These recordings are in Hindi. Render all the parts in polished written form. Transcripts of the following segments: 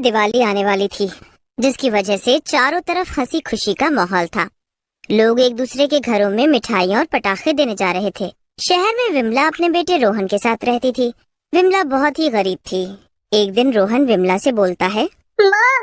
दिवाली आने वाली थी, जिसकी वजह से चारों तरफ हंसी खुशी का माहौल था। लोग एक दूसरे के घरों में मिठाइयाँ और पटाखे देने जा रहे थे। शहर में विमला अपने बेटे रोहन के साथ रहती थी। विमला बहुत ही गरीब थी। एक दिन रोहन विमला से बोलता है, माँ,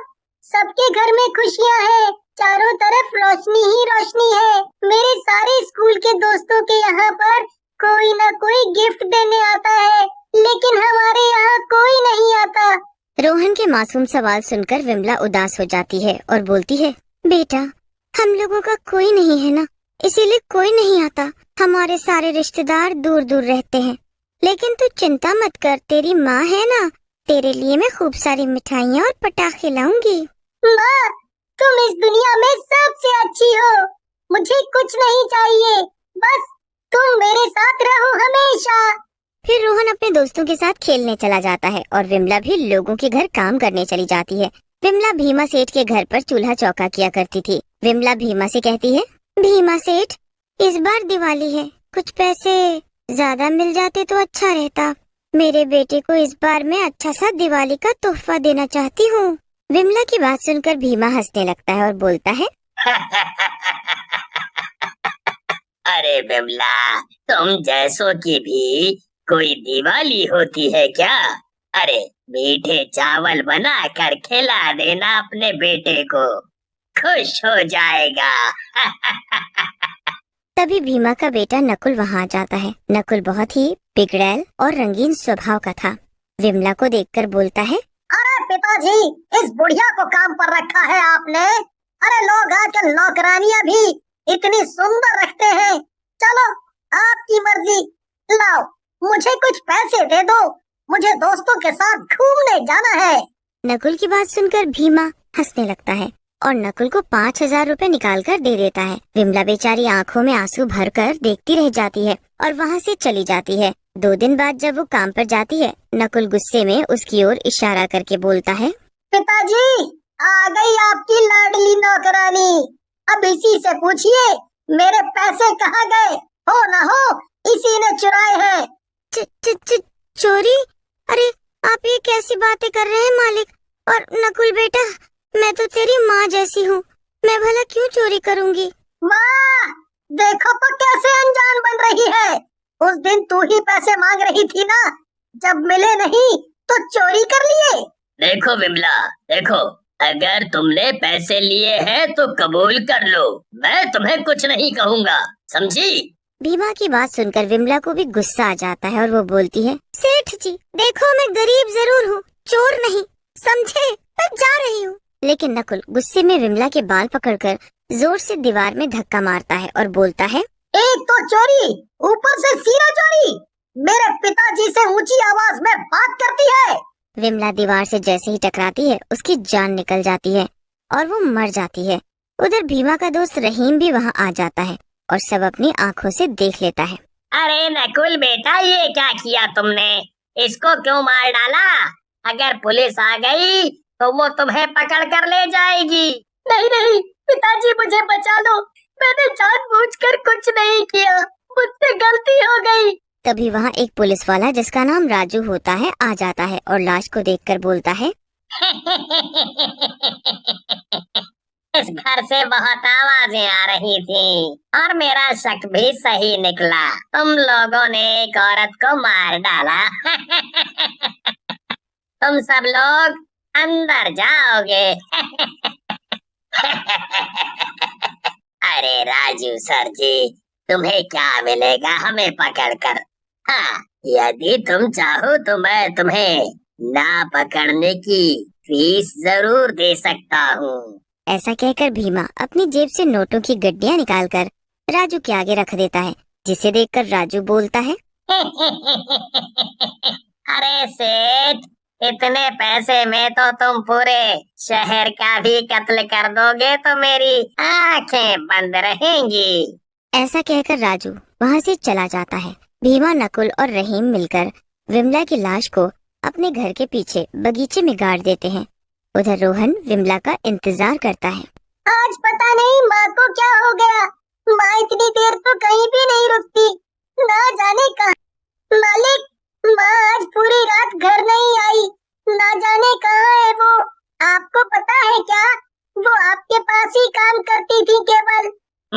सबके घर में खुशियाँ हैं, चारों तरफ रोशनी ही रोशनी है। मेरे सारे स्कूल के दोस्तों के यहाँ पर कोई न कोई गिफ्ट देने आता है, लेकिन हमारे यहाँ कोई नहीं आता। रोहन के मासूम सवाल सुनकर विमला उदास हो जाती है और बोलती है, बेटा, हम लोगों का कोई नहीं है ना, इसीलिए कोई नहीं आता। हमारे सारे रिश्तेदार दूर दूर रहते हैं। लेकिन तू चिंता मत कर, तेरी माँ है ना, तेरे लिए मैं खूब सारी मिठाइयाँ और पटाखे लाऊंगी। माँ, तुम इस दुनिया में सबसे अच्छी हो। मुझे कुछ नहीं चाहिए, बस तुम मेरे साथ रहो हमेशा। फिर रोहन अपने दोस्तों के साथ खेलने चला जाता है और विमला भी लोगों के घर काम करने चली जाती है। विमला भीमा सेठ के घर पर चूल्हा चौका किया करती थी। विमला भीमा से कहती है, भीमा सेठ, इस बार दिवाली है, कुछ पैसे ज्यादा मिल जाते तो अच्छा रहता। मेरे बेटे को इस बार मैं अच्छा सा दिवाली का तोहफा देना चाहती हूँ। विमला की बात सुनकर भीमा हंसने लगता है और बोलता है, अरे विमला, तुम जैसों की भी कोई दिवाली होती है क्या? अरे मीठे चावल बना कर खिला देना अपने बेटे को, खुश हो जाएगा। तभी भीमा का बेटा नकुल वहाँ आ जाता है। नकुल बहुत ही बिगड़ैल और रंगीन स्वभाव का था। विमला को देखकर बोलता है, अरे पिताजी, इस बुढ़िया को काम पर रखा है आपने? अरे लोग आजकल नौकरानियां भी इतनी सुंदर रखते हैं। चलो, आपकी मर्जी। लाओ, मुझे कुछ पैसे दे दो, मुझे दोस्तों के साथ घूमने जाना है। नकुल की बात सुनकर भीमा हंसने लगता है और नकुल को 5,000 रुपए निकाल कर दे देता है। विमला बेचारी आंखों में आंसू भरकर देखती रह जाती है और वहाँ से चली जाती है। 2 दिन बाद जब वो काम पर जाती है, नकुल गुस्से में उसकी ओर इशारा करके बोलता है, पिताजी, आ गई आपकी लाडली नौकरानी। अब इसी से पूछिए मेरे पैसे कहाँ गए। हो न हो इसी ने चुराए हैं। चोरी? अरे आप ये कैसी बातें कर रहे हैं मालिक? और नकुल बेटा, मैं तो तेरी माँ जैसी हूँ, मैं भला क्यों चोरी करूँगी? माँ, देखो तो कैसे अनजान बन रही है। उस दिन तू ही पैसे मांग रही थी ना, जब मिले नहीं तो चोरी कर लिए। देखो विमला, देखो, अगर तुमने पैसे लिए हैं तो कबूल कर लो, मैं तुम्हें कुछ नहीं कहूँगा, समझी? भीमा की बात सुनकर विमला को भी गुस्सा आ जाता है और वो बोलती है, सेठ जी, देखो मैं गरीब जरूर हूँ, चोर नहीं, समझे? मैं जा रही हूँ। लेकिन नकुल गुस्से में विमला के बाल पकड़कर जोर से दीवार में धक्का मारता है और बोलता है, एक तो चोरी, ऊपर से सीना चोरी। मेरे पिताजी से ऊंची आवाज में बात करती है। विमला दीवार से जैसे ही टकराती है, उसकी जान निकल जाती है और वो मर जाती है। उधर भीमा का दोस्त रहीम भी वहाँ आ जाता है और सब अपनी आँखों से देख लेता है। अरे नकुल बेटा, ये क्या किया तुमने? इसको क्यों मार डाला? अगर पुलिस आ गई तो वो तुम्हें पकड़ कर ले जाएगी। नहीं नहीं पिताजी, मुझे बचा लो, मैंने जानबूझकर कुछ नहीं किया, मुझसे गलती हो गई। तभी वहाँ एक पुलिस वाला जिसका नाम राजू होता है आ जाता है और लाश को देखकर बोलता है, इस घर से बहुत आवाजें आ रही थी और मेरा शक भी सही निकला। तुम लोगों ने एक औरत को मार डाला। तुम सब लोग अंदर जाओगे। अरे राजू सर जी, तुम्हें क्या मिलेगा हमें पकड़कर? हाँ, यदि तुम चाहो तो मैं तुम्हें ना पकड़ने की फीस जरूर दे सकता हूँ। ऐसा कहकर भीमा अपनी जेब से नोटों की गड्डियाँ निकालकर राजू के आगे रख देता है, जिसे देखकर राजू बोलता है, अरे सेठ, इतने पैसे में तो तुम पूरे शहर का भी कत्ल कर दोगे तो मेरी आंखें बंद रहेंगी। ऐसा कहकर राजू वहाँ से चला जाता है। भीमा, नकुल और रहीम मिलकर विमला की लाश को अपने घर के पीछे बगीचे में गाड़ देते हैं। उधर रोहन विमला का इंतजार करता है। आज पता नहीं माँ को क्या हो गया, माँ इतनी देर तो कहीं भी नहीं रुकती, ना जाने कहाँ। मालिक, माँ आज पूरी रात घर नहीं आई, ना जाने कहाँ है वो।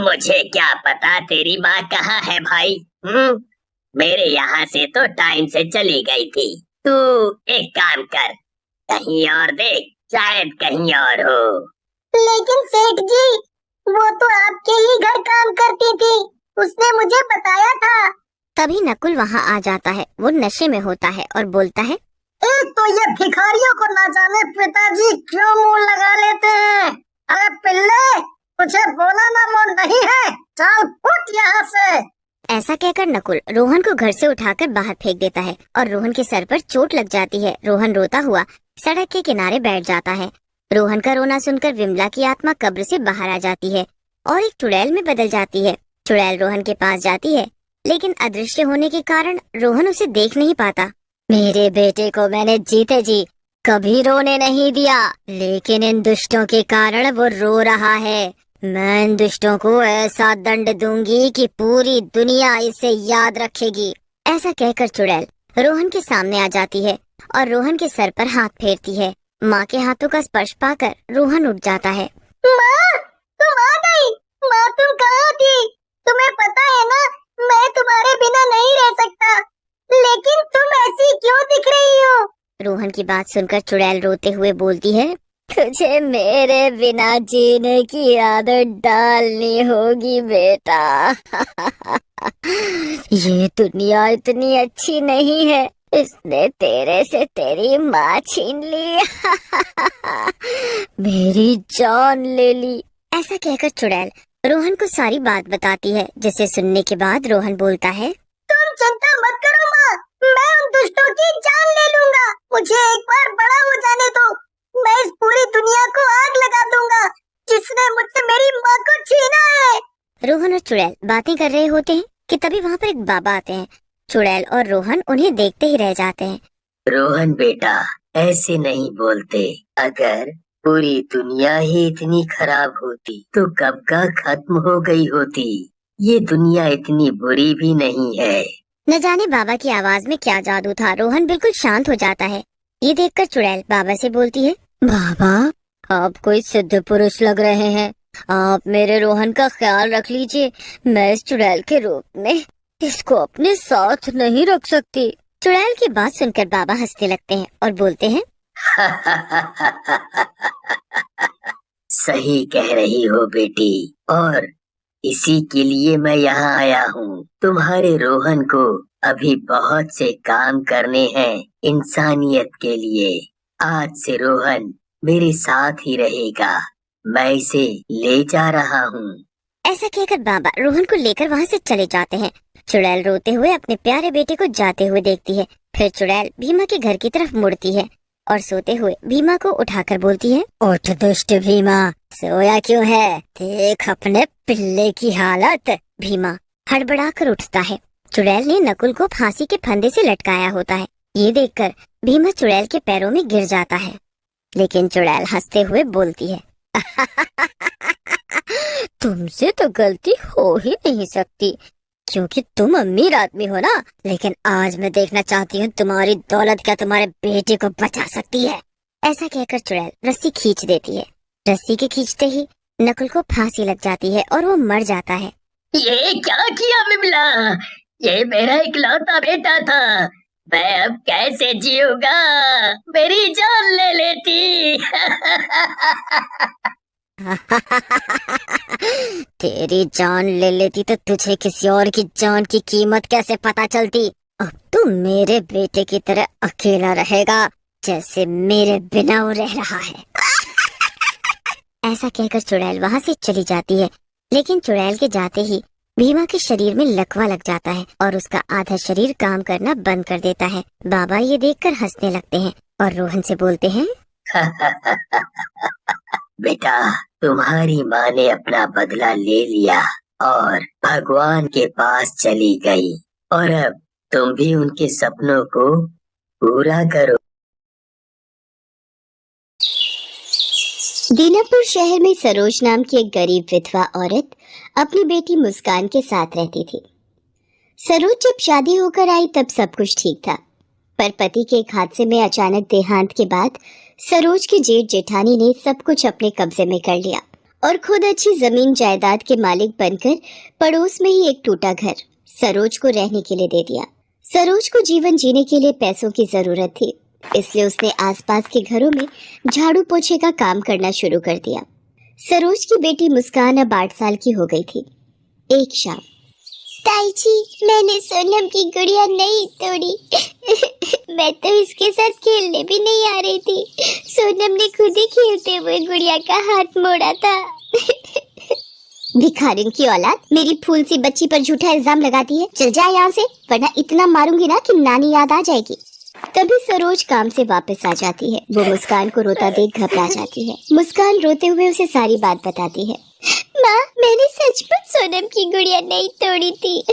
मुझे क्या पता तेरी माँ कहाँ है भाई। मेरे यहाँ से तो टाइम से चली गई थी। तू एक काम कर, कहीं और देख, शायद कहीं और हो। लेकिन सेठ जी, वो तो आपके ही घर काम करती थी, उसने मुझे बताया था। तभी नकुल वहाँ आ जाता है। वो नशे में होता है और बोलता है, एक तो ये भिखारियों को ना जाने पिताजी क्यों मुंह लगा लेते हैं। अरे पिल्ले, तुझे बोला ना वो नहीं है, चल फुट यहाँ से। ऐसा कहकर नकुल रोहन को घर से उठाकर बाहर फेंक देता है और रोहन के सर पर चोट लग जाती है। रोहन रोता हुआ सड़क के किनारे बैठ जाता है। रोहन का रोना सुनकर विमला की आत्मा कब्र से बाहर आ जाती है और एक चुड़ैल में बदल जाती है। चुड़ैल रोहन के पास जाती है, लेकिन अदृश्य होने के कारण रोहन उसे देख नहीं पाता। मेरे बेटे को मैंने जीते जी कभी रोने नहीं दिया, लेकिन इन दुष्टों के कारण वो रो रहा है। मैं इन दुष्टों को ऐसा दंड दूंगी कि पूरी दुनिया इसे याद रखेगी। ऐसा कहकर चुड़ैल रोहन के सामने आ जाती है और रोहन के सर पर हाथ फेरती है। माँ के हाथों का स्पर्श पाकर रोहन उठ जाता है। माँ, तुम आ गई। माँ, तुम कहाँ थी? तुम्हें पता है ना, मैं तुम्हारे बिना नहीं रह सकता, लेकिन तुम ऐसी क्यों दिख रही हो? रोहन की बात सुनकर चुड़ैल रोते हुए बोलती है, तुझे मेरे बिना जीने की आदत डालनी होगी बेटा। ये दुनिया इतनी अच्छी नहीं है, इसने तेरे से तेरी माँ छीन ली। मेरी जान ले ली। ऐसा कहकर चुड़ैल रोहन को सारी बात बताती है, जिसे सुनने के बाद रोहन बोलता है, तुम चिंता मत करो माँ, मैं उन दुष्टों की जान ले लूंगा। मुझे एक बार बड़ा हो जाने दो, मैं इस पूरी दुनिया को आग लगा दूंगा जिसने मुझसे मेरी माँ को छीना है। रोहन और चुड़ैल बातें कर रहे होते हैं कि तभी वहाँ पर एक बाबा आते हैं। चुड़ैल और रोहन उन्हें देखते ही रह जाते हैं। रोहन बेटा, ऐसे नहीं बोलते। अगर पूरी दुनिया ही इतनी खराब होती तो कब का खत्म हो गई होती। ये दुनिया इतनी बुरी भी नहीं है। न जाने बाबा की आवाज में क्या जादू था, रोहन बिल्कुल शांत हो जाता है। ये देखकर चुड़ैल बाबा से बोलती है, बाबा, आप कोई सिद्ध पुरुष लग रहे हैं, आप मेरे रोहन का ख्याल रख लीजिए। मैं इस चुड़ैल के रूप में इसको अपने साथ नहीं रख सकती। चुड़ैल की बात सुनकर बाबा हंसने लगते हैं और बोलते हैं, सही कह रही हो बेटी, और इसी के लिए मैं यहाँ आया हूँ। तुम्हारे रोहन को अभी बहुत से काम करने हैं इंसानियत के लिए। आज से रोहन मेरे साथ ही रहेगा, मैं इसे ले जा रहा हूँ। ऐसा कहकर बाबा रोहन को लेकर वहाँ से चले जाते हैं। चुड़ैल रोते हुए अपने प्यारे बेटे को जाते हुए देखती है। फिर चुड़ैल भीमा के घर की तरफ मुड़ती है और सोते हुए भीमा को उठाकर बोलती है, उठ दुष्ट भीमा, सोया क्यों है? देख अपने पिल्ले की हालत। भीमा हड़बड़ाकर उठता है। चुड़ैल ने नकुल को फांसी के फंदे से लटकाया होता है। ये देखकर भीमा चुड़ैल के पैरों में गिर जाता है, लेकिन चुड़ैल हंसते हुए बोलती है, तुमसे तो गलती हो ही नहीं सकती, क्योंकि तुम अमीर आदमी हो ना। लेकिन आज मैं देखना चाहती हूँ तुम्हारी दौलत क्या तुम्हारे बेटे को बचा सकती है। ऐसा कहकर चुड़ैल रस्सी खींच देती है। रस्सी के खींचते ही नकुल को फांसी लग जाती है और वो मर जाता है। ये क्या किया विमला? ये मेरा इकलौता बेटा था, मैं अब कैसे जीऊंगा? मेरी जान ले लेती। तेरी जान ले लेती तो तुझे किसी और की जान की कीमत कैसे पता चलती? अब तू मेरे बेटे की तरह अकेला रहेगा, जैसे मेरे बिना वो रह रहा है। ऐसा कहकर चुड़ैल वहाँ से चली जाती है, लेकिन चुड़ैल के जाते ही भीमा के शरीर में लकवा लग जाता है और उसका आधा शरीर काम करना बंद कर देता है। बाबा ये देखकर हंसने लगते हैं और रोहन से बोलते हैं, बेटा, तुम्हारी माँ ने अपना बदला ले लिया और भगवान के पास चली गई, और अब तुम भी उनके सपनों को पूरा करो। दीनापुर शहर में सरोज नाम की एक गरीब विधवा औरत अपनी बेटी मुस्कान के साथ रहती थी। सरोज जब शादी होकर आई तब सब कुछ ठीक था, पर पति के एक हादसे में अचानक देहांत के बाद सरोज की जेठ जेठानी ने सब कुछ अपने कब्जे में कर लिया और खुद अच्छी जमीन जायदाद के मालिक बनकर पड़ोस में ही एक टूटा घर सरोज को रहने के लिए दे दिया। सरोज को जीवन जीने के लिए पैसों की जरूरत थी, इसलिए उसने आसपास के घरों में झाड़ू पोछे का काम करना शुरू कर दिया। सरोज की बेटी मुस्कान अब 8 साल की हो गई थी। एक शाम, ताई जी, मैंने सोनम की गुड़िया नहीं तोड़ी। मैं तो इसके साथ खेलने भी नहीं आ रही थी। सोनम ने खुद ही खेलते हुए गुड़िया का हाथ मोड़ा था। भिखारिन की औलाद, मेरी फूल सी बच्ची पर झूठा इल्जाम लगाती है। चल जा यहाँ से, वरना इतना मारूंगी ना कि नानी याद आ जाएगी। तभी सरोज काम से वापस आ जाती है। वो मुस्कान को रोता देख घबरा जाती है। मुस्कान रोते हुए उसे सारी बात बताती है। माँ, मैंने सचमुच सोनम की गुड़िया नहीं तोड़ी थी।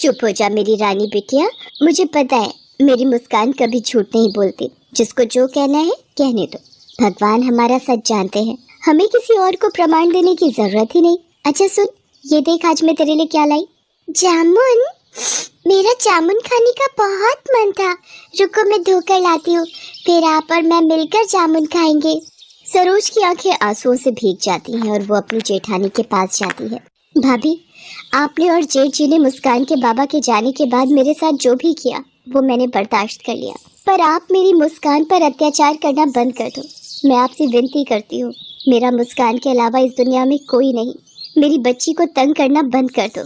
चुप हो जा मेरी रानी बिटिया, मुझे पता है मेरी मुस्कान कभी झूठ नहीं बोलती। जिसको जो कहना है कहने दो। भगवान हमारा सच जानते हैं, हमें किसी और को प्रमाण देने की जरूरत ही नहीं। अच्छा सुन, ये देख आज मैं तेरे लिए क्या लाई। जामुन, मेरा जामुन खाने का बहुत मन था। रुको मैं धोकर लाती हूँ, फिर आप और मैं मिलकर जामुन खाएंगे। सरोज की आंखें आंसुओं से भीग जाती हैं और वो अपनी जेठानी के पास जाती है। भाभी, आपने और जेठ जी ने मुस्कान के बाबा के जाने के बाद मेरे साथ जो भी किया वो मैंने बर्दाश्त कर लिया, पर आप मेरी मुस्कान पर अत्याचार करना बंद कर दो। मैं आपसे विनती करती हूँ, मेरा मुस्कान के अलावा इस दुनिया में कोई नहीं। मेरी बच्ची को तंग करना बंद कर दो।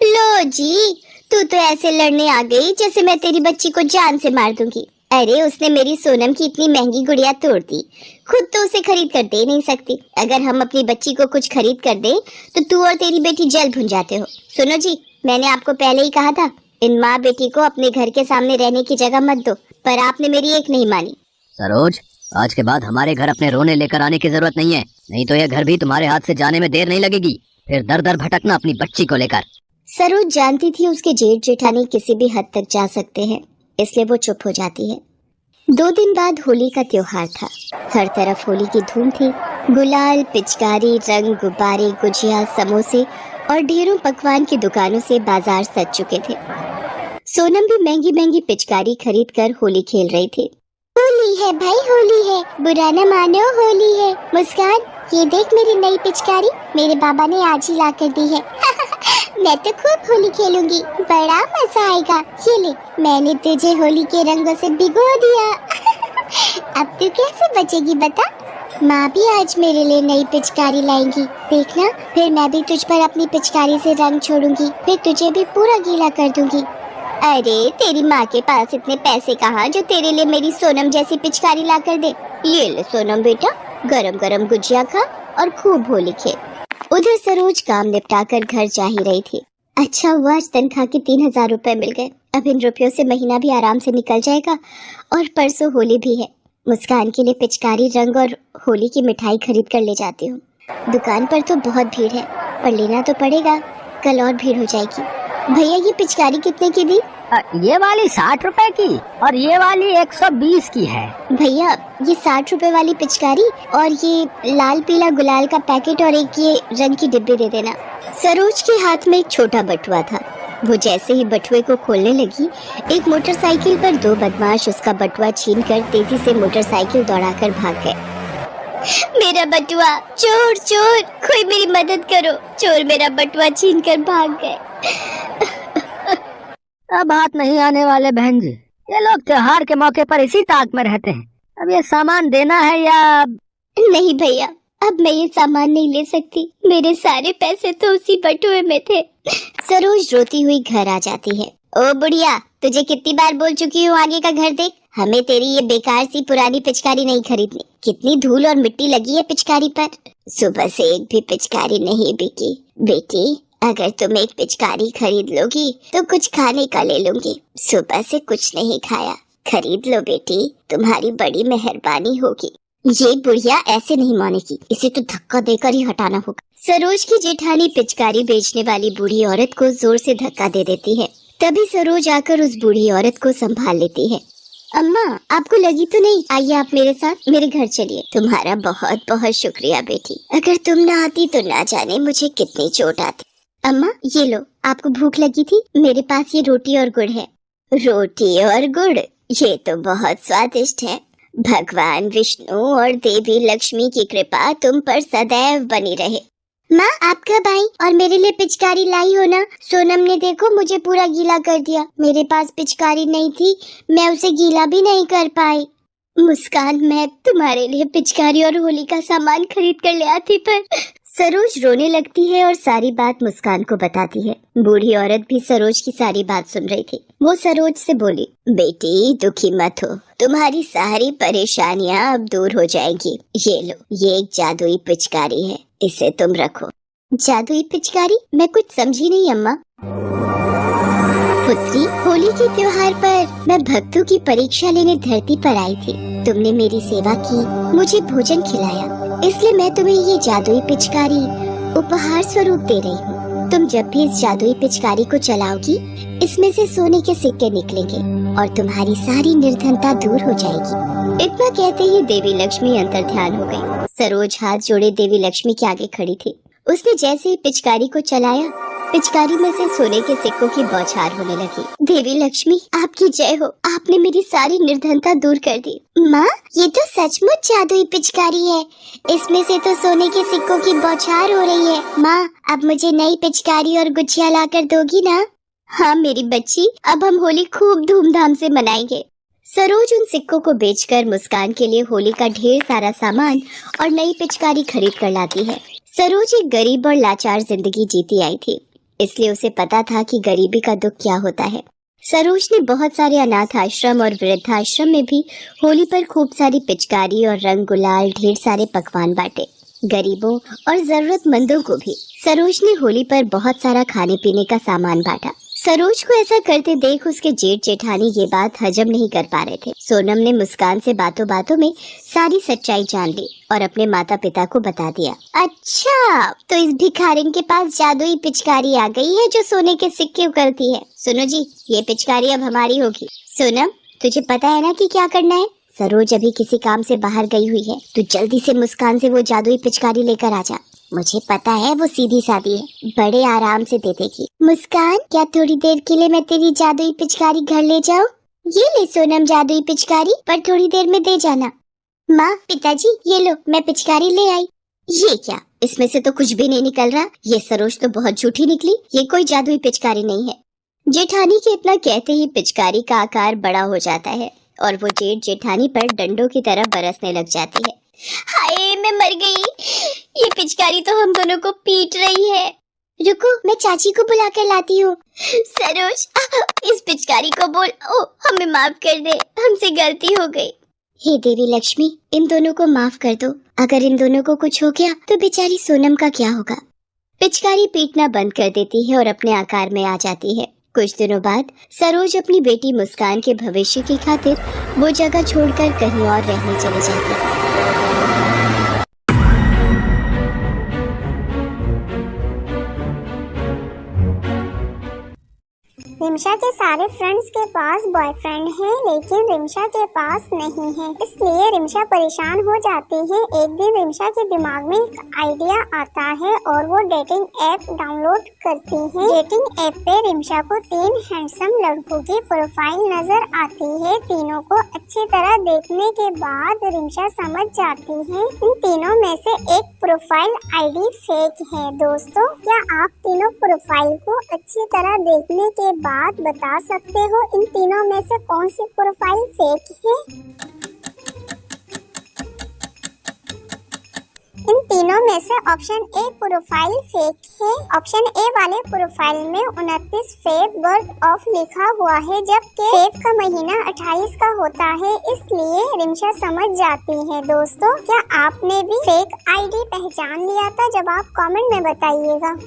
लो जी, तू तो ऐसे लड़ने आ गई जैसे मैं तेरी बच्ची को जान से मार दूंगी। अरे उसने मेरी सोनम की इतनी महंगी गुड़िया तोड़ दी, खुद तो उसे खरीद कर दे नहीं सकती। अगर हम अपनी बच्ची को कुछ खरीद कर दे तो तू और तेरी बेटी जल भुन जाते हो। सुनो जी, मैंने आपको पहले ही कहा था इन माँ बेटी को अपने घर के सामने रहने की जगह मत दो, पर आपने मेरी एक नहीं मानी। सरोज, आज के बाद हमारे घर अपने रोने लेकर आने की जरूरत नहीं है, नहीं तो यह घर भी तुम्हारे हाथ से जाने में देर नहीं लगेगी। फिर दर दर भटकना अपनी बच्ची को लेकर। सरोज जानती थी उसके जेठ जेठानी किसी भी हद तक जा सकते हैं, इसलिए वो चुप हो जाती है। 2 दिन बाद होली का त्योहार था। हर तरफ होली की धूम थी। गुलाल, पिचकारी, रंग, गुब्बारे, गुजिया, समोसे और ढेरों पकवान की दुकानों से बाजार सज चुके थे। सोनम भी महंगी महंगी पिचकारी खरीद कर होली खेल रही थी। होली है भाई, होली है, बुरा न मानो, होली है। मुस्कान, ये देख मेरी नई पिचकारी, मेरे बाबा ने आज ही ला कर दी है। मैं तो खूब होली खेलूंगी, बड़ा मजा आएगा। ये ले, मैंने तुझे होली के रंगों से भिगो दिया। अब तू कैसे बचेगी बता? माँ भी आज मेरे लिए नई पिचकारी लाएंगी, देखना। फिर मैं भी तुझ पर अपनी पिचकारी से रंग छोड़ूंगी, फिर तुझे भी पूरा गीला कर दूंगी। अरे तेरी माँ के पास इतने पैसे कहाँ जो तेरे लिए मेरी सोनम जैसी पिचकारी ला कर दे। ये ले सोनम बेटा, गरम गरम गुजिया खा और खूब होली खेल। उधर सरोज काम निपटाकर घर जा ही रही थी। अच्छा हुआ आज तनख्वाह के 3000 रुपए मिल गए। अब इन रुपयों से महीना भी आराम से निकल जाएगा और परसों होली भी है। मुस्कान के लिए पिचकारी, रंग और होली की मिठाई खरीद कर ले जाती हूँ। दुकान पर तो बहुत भीड़ है, पर लेना तो पड़ेगा, कल और भीड़ हो जाएगी। भैया ये पिचकारी कितने की दी? ये वाली 60 रुपए की और ये वाली 120 की है। भैया ये 60 रुपए वाली पिचकारी और ये लाल पीला गुलाल का पैकेट और एक ये रंग की डिब्बी दे देना। सरोज के हाथ में एक छोटा बटुआ था। वो जैसे ही बटुए को खोलने लगी, एक मोटरसाइकिल पर 2 बदमाश उसका बटुआ छीनकर तेजी से मोटरसाइकिल दौड़ाकर भाग गए। मेरा बटुआ, चोर चोर, कोई मेरी मदद करो, चोर मेरा बटुआ छीनकर भाग गए। अब हाथ नहीं आने वाले बहन जी, ये लोग त्योहार के मौके पर इसी ताक में रहते हैं। अब ये सामान देना है या? नहीं भैया, अब मैं ये सामान नहीं ले सकती, मेरे सारे पैसे तो उसी बटुए में थे। सरोज रोती हुई घर आ जाती है। ओ बुढ़िया, तुझे कितनी बार बोल चुकी हूँ आगे का घर देख, हमें तेरी ये बेकार सी पुरानी पिचकारी नहीं खरीदनी। कितनी धूल और मिट्टी लगी है पिचकारी पर, सुबह से एक भी पिचकारी नहीं बिकी। बेटी, अगर तुम एक पिचकारी खरीद लोगी तो कुछ खाने का ले लूंगी। सुबह से कुछ नहीं खाया, खरीद लो बेटी, तुम्हारी बड़ी मेहरबानी होगी। ये बुढ़िया ऐसे नहीं मानेगी, इसे तो धक्का देकर ही हटाना होगा। सरोज की जेठानी पिचकारी बेचने वाली बूढ़ी औरत को जोर से धक्का दे देती है। तभी सरोज आकर उस बूढ़ी औरत को संभाल लेती है। अम्मा, आपको लगी तो नहीं? आइए आप मेरे साथ मेरे घर चलिए। तुम्हारा बहुत बहुत शुक्रिया बेटी, अगर तुम ना आती तो ना जाने मुझे कितनी चोट आती। अम्मा ये लो, आपको भूख लगी थी, मेरे पास ये रोटी और गुड़ है। रोटी और गुड़, ये तो बहुत स्वादिष्ट है। भगवान विष्णु और देवी लक्ष्मी की कृपा तुम पर सदैव बनी रहे। माँ, आप कब आई और मेरे लिए पिचकारी लाई हो ना? सोनम ने देखो मुझे पूरा गीला कर दिया। मेरे पास पिचकारी नहीं थी, मैं उसे गीला भी नहीं कर पाई। मुस्कान, मैं तुम्हारे लिए पिचकारी और होली का सामान खरीद कर ले आती, पर सरोज रोने लगती है और सारी बात मुस्कान को बताती है। बूढ़ी औरत भी सरोज की सारी बात सुन रही थी। वो सरोज से बोली, बेटी दुखी मत हो, तुम्हारी सारी परेशानियां अब दूर हो जाएंगी। ये लो, ये एक जादुई पिचकारी है, इसे तुम रखो। जादुई पिचकारी? मैं कुछ समझी नहीं अम्मा। पुत्री, होली के त्योहार पर मैं भक्तों की परीक्षा लेने धरती पर आई थी। तुमने मेरी सेवा की, मुझे भोजन खिलाया, इसलिए मैं तुम्हें ये जादुई पिचकारी उपहार स्वरूप दे रही हूँ। तुम जब भी इस जादुई पिचकारी को चलाओगी, इसमें से सोने के सिक्के निकलेंगे और तुम्हारी सारी निर्धनता दूर हो जाएगी। इतना कहते ही देवी लक्ष्मी अंतर्ध्यान हो गई। सरोज हाथ जोड़े देवी लक्ष्मी के आगे खड़ी थी। उसने जैसे ही पिचकारी को चलाया, पिचकारी में से सोने के सिक्कों की बौछार होने लगी। देवी लक्ष्मी, आपकी जय हो, आपने मेरी सारी निर्धनता दूर कर दी। माँ, ये तो सचमुच जादुई पिचकारी है, इसमें से तो सोने के सिक्कों की बौछार हो रही है। माँ, अब मुझे नई पिचकारी और गुजिया लाकर दोगी ना? हाँ मेरी बच्ची, अब हम होली खूब धूमधाम से मनाएंगे। सरोज उन सिक्कों को बेचकर मुस्कान के लिए होली का ढेर सारा सामान और नई पिचकारी खरीद कर लाती है। सरोज एक गरीब और लाचार जिंदगी जीती आई थी, इसलिए उसे पता था कि गरीबी का दुख क्या होता है। सरोज ने बहुत सारे अनाथ आश्रम और वृद्धाश्रम में भी होली पर खूब सारी पिचकारी और रंग गुलाल, ढेर सारे पकवान बांटे। गरीबों और जरूरतमंदों को भी सरोज ने होली पर बहुत सारा खाने पीने का सामान बांटा। सरोज को ऐसा करते देख उसके जेठ जेठानी ये बात हजम नहीं कर पा रहे थे। सोनम ने मुस्कान से बातों बातों में सारी सच्चाई जान ली और अपने माता पिता को बता दिया। अच्छा, तो इस भिखारिन के पास जादुई पिचकारी आ गई है जो सोने के सिक्के उगलती है। सुनो जी, ये पिचकारी अब हमारी होगी। सोनम, तुझे पता है ना कि क्या करना है? सरोज अभी किसी काम से बाहर गई हुई है, तू जल्दी से मुस्कान से वो जादुई पिचकारी लेकर आ जा। मुझे पता है वो सीधी सादी है, बड़े आराम से दे देगी। मुस्कान, क्या थोड़ी देर के लिए मैं तेरी जादुई पिचकारी घर ले जाऊं? ये ले सोनम जादुई पिचकारी, पर थोड़ी देर में दे जाना। माँ, पिताजी, ये लो, मैं पिचकारी ले आई। ये क्या, इसमें से तो कुछ भी नहीं निकल रहा। ये सरोज तो बहुत झूठी निकली, ये कोई जादुई पिचकारी नहीं है। जेठानी के इतना कहते ही पिचकारी का आकार बड़ा हो जाता है और वो जेठ जेठानी पर डंडों की तरह बरसने लग जाती है। हाय, मैं मर गई, ये पिचकारी तो हम दोनों को पीट रही है। रुको, मैं चाची को बुला कर लाती हूँ। सरोज, इस पिचकारी को बोल, ओ हमें माफ कर दे, हमसे गलती हो गई। हे देवी लक्ष्मी, इन दोनों को माफ कर दो। अगर इन दोनों को कुछ हो गया तो बेचारी सोनम का क्या होगा? पिचकारी पीटना बंद कर देती है और अपने आकार में आ जाती है। कुछ दिनों बाद सरोज अपनी बेटी मुस्कान के भविष्य की खातिर वो जगह छोड़कर कहीं और रहने चले जाती है। रिमशा के सारे फ्रेंड्स के पास बॉयफ्रेंड है, लेकिन रिमशा के पास नहीं है, इसलिए रिमशा परेशान हो जाती है। एक दिन रिमशा के दिमाग में एक आइडिया आता है और वो डेटिंग ऐप डाउनलोड करती है। डेटिंग ऐप पे रिमशा को 3 हैंडसम लड़कों की प्रोफाइल नजर आती है। तीनों को अच्छी तरह देखने के बाद रिमशा समझ जाती है इन तीनों में से एक प्रोफाइल आईडी फेक है। दोस्तों, क्या आप तीनों प्रोफाइल को अच्छी तरह देखने के बाद बता सकते हो इन तीनों में से कौन सी प्रोफाइल फेक है? इन तीनों में से ऑप्शन ए प्रोफाइल फेक है। ऑप्शन ए वाले प्रोफाइल में 29 फेब बर्थ ऑफ लिखा हुआ है, जबकि फेब का महीना 28 का होता है, इसलिए रिमशा समझ जाती है। दोस्तों, क्या आपने भी फेक आईडी पहचान लिया था? जवाब कमेंट में बताइएगा।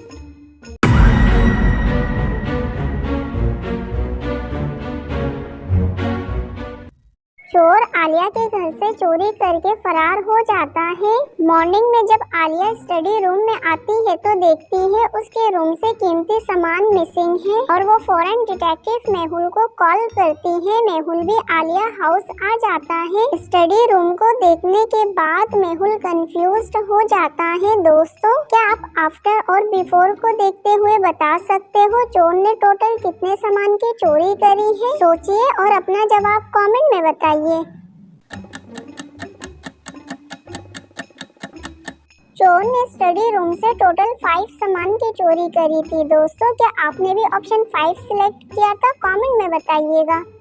चोर आलिया के घर से चोरी करके फरार हो जाता है। मॉर्निंग में जब आलिया स्टडी रूम में आती है तो देखती है उसके रूम से कीमती सामान मिसिंग है और वो फौरन डिटेक्टिव मेहुल को कॉल करती है। मेहुल भी आलिया हाउस आ जाता है। स्टडी रूम को देखने के बाद मेहुल कंफ्यूज्ड हो जाता है। दोस्तों, क्या आप आफ्टर और बिफोर को देखते हुए बता सकते हो चोर ने टोटल कितने सामान की चोरी करी है? सोचिए और अपना जवाब कमेंट में बताइए। रोन ने स्टडी रूम से टोटल 5 सामान की चोरी करी थी। दोस्तों क्या आपने भी ऑप्शन 5 सिलेक्ट किया था? कमेंट में बताइएगा।